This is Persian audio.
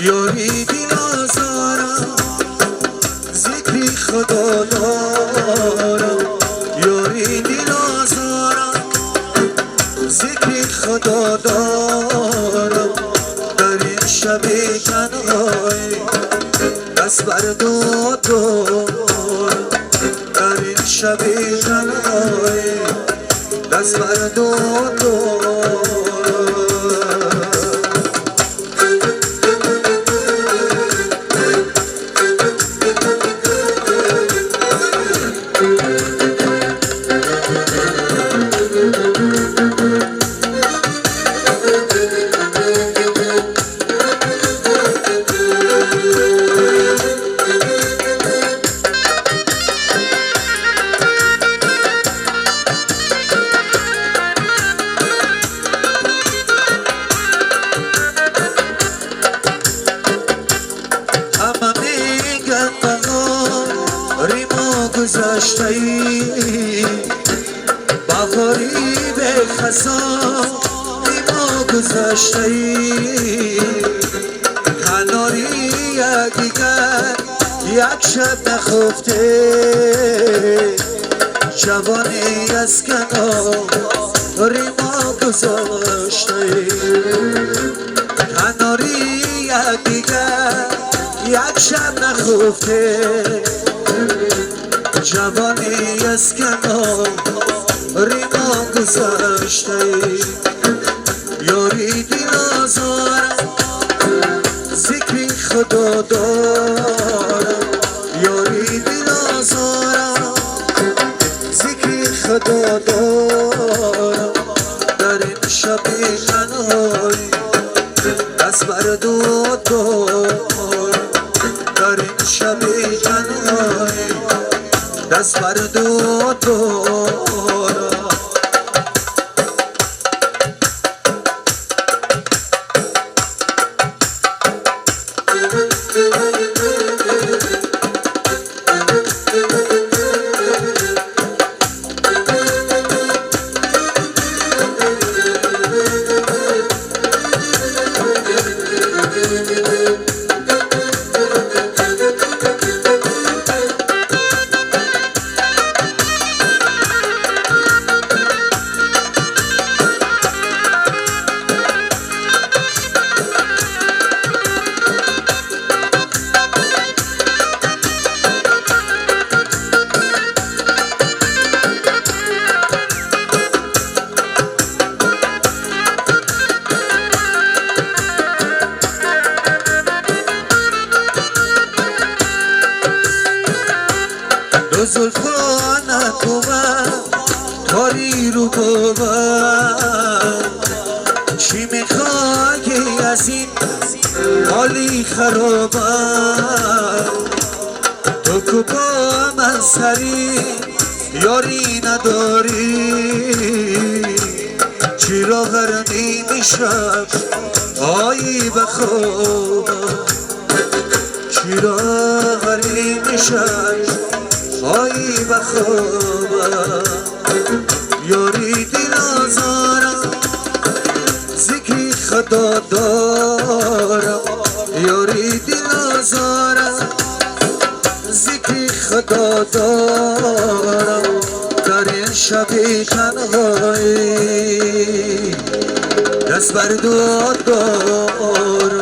یاری دل آزارم ذکری خدا دارم، یاری دل آزارم ذکری خدا دارم. در این شب تنهایی دست بر داد دارم، در این شب تنهایی دست بر داد دارم. گذشته‌ای بهاری به خزان ما گذشته‌ای کناری دیگر یک شب نخفته جوانی از کناری ما گذشته‌ای کناری دیگر یک شب نخفته جوانی از کناری ما گذشته. یاری دل آزارم ذکری خدا دارم، یاری دل آزارم ذکری خدا دارم. در این شب تنهایی دست بر داد دارم، در این شب تنهایی دست بر داد دارم. دو زلفانت بود تاری رو بود، چی میخوای از این حالی خرابه؟ تو که با من سری یاری نداری، چرا هر نیمه شب آیی بخواب؟ چرا هر نیمه شب آیی بخواب؟ یاری دل آزارم ذکری خدا دارم، یاری دل آزارم ذکری خدا دارم. در این شب تنهایی دست بر داد دارم.